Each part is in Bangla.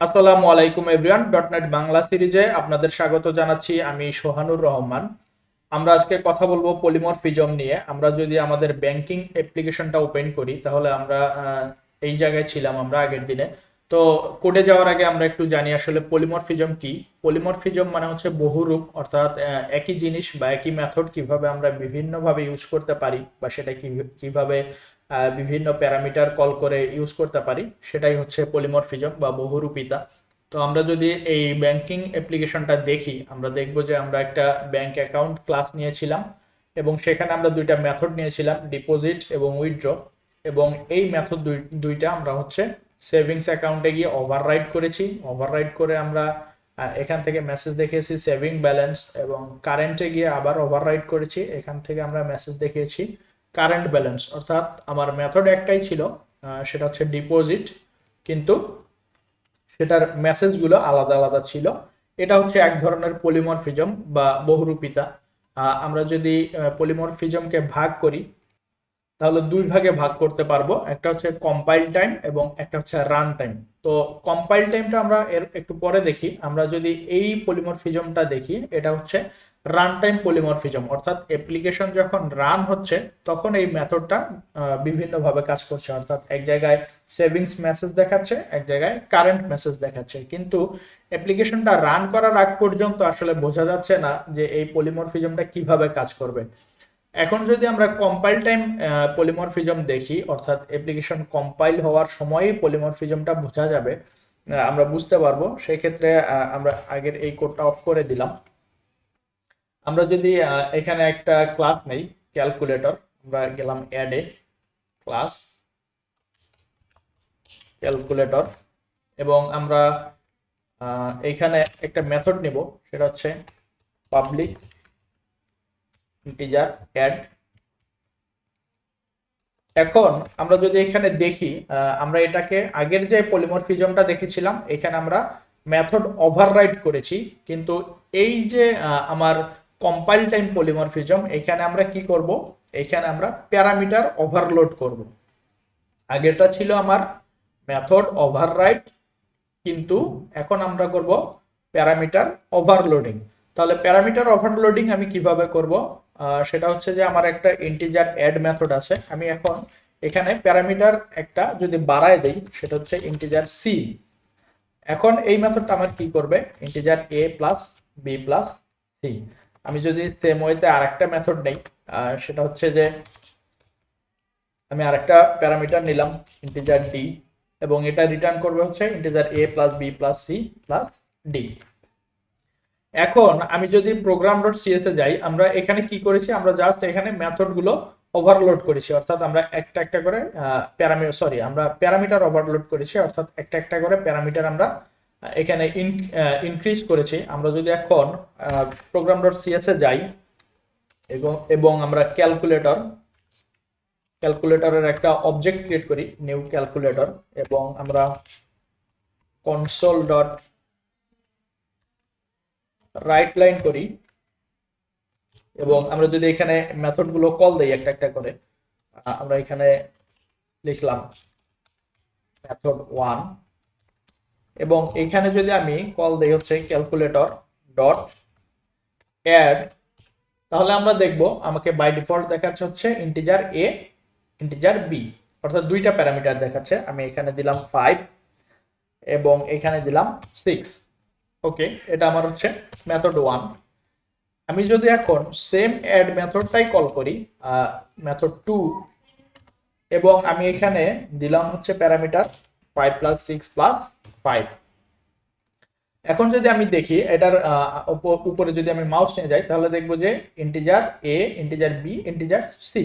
আসসালামু আলাইকুম এভরিওয়ান, ডটনেট বাংলা সিরিজে আপনাদের স্বাগত জানাচ্ছি। আমি সোহানুর রহমান। আমরা আজকে কথা বলবো পলিমরফিজম নিয়ে। আমরা যদি আমাদের ব্যাংকিং অ্যাপ্লিকেশনটা ওপেন করি তাহলে আমরা এই জায়গায় ছিলাম আমরা আগের দিনে। তো কোডে যাওয়ার আগে আমরা একটু জানি আসলে পলিমরফিজম কি। পলিমরফিজম মানে হচ্ছে বহুরূপ, অর্থাৎ একই জিনিস বা একই মেথড কিভাবে আমরা বিভিন্নভাবে ইউজ করতে পারি বা সেটা কিভাবে বিভিন্ন প্যারামিটার কল করে ইউজ করতে পারি, সেটাই হচ্ছে পলিমরফিজম বা বহুরূপিতা। তো আমরা যদি এই ব্যাংকিং অ্যাপ্লিকেশনটা দেখি, আমরা দেখব যে আমরা একটা ব্যাংক অ্যাকাউন্ট ক্লাস নিয়েছিলাম এবং সেখানে আমরা দুইটা মেথড নিয়েছিলাম, ডিপোজিট এবং উইথড্র। এবং এই মেথড দুইটা আমরা হচ্ছে সেভিংস অ্যাকাউন্টে গিয়ে ওভাররাইড করেছি। ওভাররাইড করে আমরা এখান থেকে মেসেজ দেখিয়েছি সেভিং ব্যালেন্স, এবং কারেন্টে গিয়ে আবার ওভাররাইড করেছি, এখান থেকে আমরা মেসেজ দেখিয়েছি কারেন্ট ব্যালেন্স। অর্থাৎ আমার মেথড একটাই ছিল, সেটা হচ্ছে ডিপোজিট, কিন্তু সেটার মেসেজগুলো আলাদা আলাদা ছিল। এটা হচ্ছে এক ধরনের পলিমরফিজম বা বহুরূপিতা। আমরা যদি পলিমরফিজমকে ভাগ করি তাহলে দুই ভাগে ভাগ করতে পারবো, একটা হচ্ছে কম্পাইল টাইম এবং একটা হচ্ছে রান টাইম। তো কম্পাইল টাইমটা আমরা এর একটু পরে দেখি। আমরা যদি এই পলিমরফিজমটা দেখি, এটা হচ্ছে রান টাইম পলিমরফিজম, অর্থাৎ অ্যাপ্লিকেশন যখন রান হচ্ছে তখন এই মেথডটা বিভিন্নভাবে কাজ করছে। অর্থাৎ এক জায়গায় সেভিংস মেসেজ দেখাচ্ছে, এক জায়গায় কারেন্ট মেসেজ দেখাচ্ছে, কিন্তু অ্যাপ্লিকেশনটা রান করার আগ পর্যন্ত আসলে বোঝা যাচ্ছে না যে এই পলিমরফিজমটা কিভাবে কাজ করবে। এখন যদি আমরা কম্পাইল টাইম পলিমরফিজম দেখি, অর্থাৎ অ্যাপ্লিকেশন কম্পাইল হওয়ার সময়ই পলিমরফিজমটা বোঝা যাবে, আমরা বুঝতে পারবো। সেই ক্ষেত্রে আমরা আগের এই কোডটা অফ করে দিলাম। আমরা যদি এখানে একটা ক্লাস নেই ক্যালকুলেটর, আমরা গেলাম অ্যাডে, ক্লাস ক্যালকুলেটর, এবং আমরা এখানে একটা মেথড নিব, সেটা হচ্ছে পাবলিক ইন্টিজার অ্যাড। এখন আমরা যদি এখানে দেখি, আমরা এটাকে আগের যে পলিমরফিজমটা দেখেছিলাম এখানে আমরা মেথড ওভাররাইড করেছি, কিন্তু এই যে আমার কম্পাইল টাইম পলিমরফিজম, এখানে আমরা কি করব, এখানে আমরা প্যারামিটার ওভারলোড করব। আগেরটা ছিল আমার মেথড ওভাররাইড, কিন্তু এখন আমরা করব প্যারামিটার ওভারলোডিং। তাহলে প্যারামিটার ওভারলোডিং আমি কিভাবে করব, সেটা হচ্ছে যে আমার একটা ইন্টিজার অ্যাড মেথড আছে। আমি এখন এখানে প্যারামিটার একটা যদি বাড়ায় দেই, সেটা হচ্ছে ইন্টিজার সি। এখন এই মেথডটা আমার কি করবে, integer A plus B plus C. আমি যদি সেম ওয়েতে আরেকটা মেথড নেই, সেটা হচ্ছে যে আমি আরেকটা প্যারামিটার নিলাম ইন্টিজার ডি, এবং এটা রিটার্ন করবে হচ্ছে integer A plus B plus C plus D. এখন আমি যদি প্রোগ্রাম ডট সিএস এ যাই, আমরা এখানে কি করেছি, আমরা জাস্ট এখানে মেথড গুলো ওভারলোড করেছি, অর্থাৎ আমরা একটা একটা করে আমরা প্যারামিটার ওভারলোড করেছি, অর্থাৎ একটা একটা করে প্যারামিটার আমরা এখানে ইনক্রিজ করেছি। আমরা যদি এখন প্রোগ্রাম ডট সিএস এ যাই এবং আমরা ক্যালকুলেটরের একটা অবজেক্ট ক্রিয়েট করি, নিউ ক্যালকুলেটর, এবং আমরা কনসোল ডট রাইট লাইন করি, এবং আমরা যদি এখানে মেথড গুলো কল দেই একটা একটা করে, আমরা এখানে লিখলাম মেথড 1, এবং এখানে যদি আমি কল দেই হচ্ছে ক্যালকুলেটর ডট অ্যাড, তাহলে আমরা দেখব আমাকে বাই ডিফল্ট দেখাচ্ছে হচ্ছে ইন্টিজার এ, ইন্টিজার বি, অর্থাৎ দুইটা প্যারামিটার দেখাচ্ছে। আমি এখানে দিলাম 5 এবং এখানে দিলাম 6। ওকে, এটা আমার হচ্ছে মেথড 1। আমি যদি এখন সেম অ্যাড মেথডটাই কল করি, মেথড 2, এবং আমি এখানে দিলাম হচ্ছে প্যারামিটার 5 প্লাস 6 প্লাস 5। এখন যদি আমি দেখি এটার উপরে যদি আমি মাউস নিয়ে যাই, তাহলে দেখবো যে ইন্টিজার এ, ইন্টিজার বি, ইন্টিজার সি,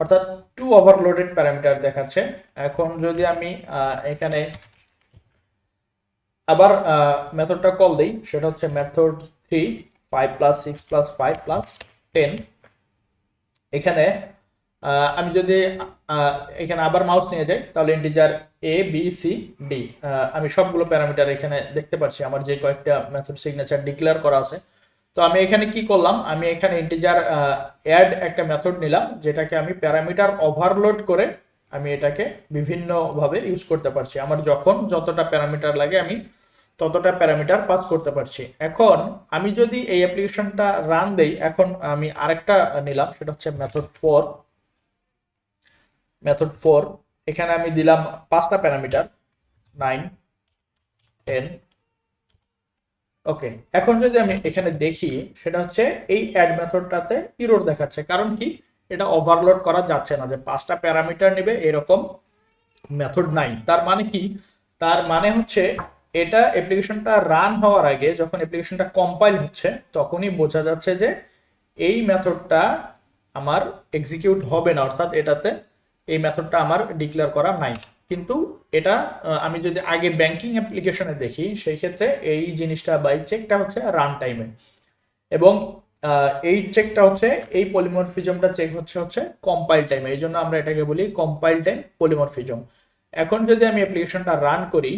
অর্থাৎ 2 ওভারলোডেড প্যারামিটার দেখাচ্ছে। এখন যদি আমি এখানে আবার মেথডটা কল দেই, সেটা হচ্ছে মেথড 3, 5 প্লাস 6 প্লাস 5 প্লাস 10। এখানে আমি যদি এখানে আবার মাউস নিয়ে যাই, তাহলে integer A B C D, আমি সবগুলো প্যারামিটার এখানে দেখতে পাচ্ছি আমার যে কয়েকটা মেথড সিগনেচার ডিক্লেয়ার করা আছে। তো আমি এখানে কি করলাম, আমি এখানে ইন্টিজার অ্যাড একটা মেথড নিলাম, যেটাকে আমি প্যারামিটার ওভারলোড করে আমি এটাকে বিভিন্নভাবে ইউজ করতে পারছি। আমার যখন যতটা প্যারামিটার লাগে আমি ততটা প্যারামিটার পাস করতে পারছি। এখন আমি যদি এই অ্যাপ্লিকেশনটা রান দেই, এখন আমি আরেকটা নিলাম, সেটা হচ্ছে মেথড 4। এখানে আমি দিলাম 5টা প্যারামিটার, 9 10। ওকে, এখন যদি আমি এখানে দেখি, সেটা হচ্ছে এই অ্যাড মেথডটাতে এরর দেখাচ্ছে। কারণ কি, এটা ওভারলোড করা যাচ্ছে না, যে 5টা প্যারামিটার নেবে এরকম মেথড নাই। তার মানে কি, তার মানে হচ্ছে এটা অ্যাপ্লিকেশনটা রান হওয়ার আগে, যখন অ্যাপ্লিকেশনটা কম্পাইল হচ্ছে, তখনই বোঝা যাচ্ছে যে এই মেথডটা আমার এক্সিকিউট হবে না, অর্থাৎ এটাতে এই মেথডটা আমার ডিক্লেয়ার করা নাই। কিন্তু এটা আমি যদি আগে ব্যাংকিং অ্যাপ্লিকেশনে দেখি, সেই ক্ষেত্রে এই জিনিসটা বা এই চেকটা হচ্ছে রান টাইমে, এবং এই চেকটা হচ্ছে, এই পলিমরফিজমটা চেক হচ্ছে কম্পাইল টাইমে। এই জন্য আমরা এটাকে বলি কম্পাইল টাইম পলিমরফিজম। এখন যদি আমি অ্যাপ্লিকেশনটা রান করি,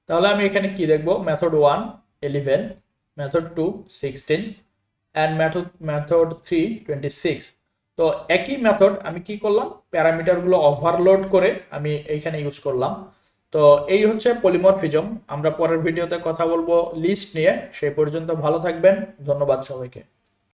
তাহলে আমি এখানে কি দেখবো, মেথড 1 11, মেথড 2 16 অ্যান্ড মেথড 3 26। তো একই মেথড আমি কি করলাম, প্যারামিটারগুলো ওভারলোড করে আমি এইখানে ইউজ করলাম। তো এই হচ্ছে পলিমরফিজম। আমরা পরের ভিডিওতে কথা বলবো লিস্ট নিয়ে। সেই পর্যন্ত ভালো থাকবেন, ধন্যবাদ সবাইকে।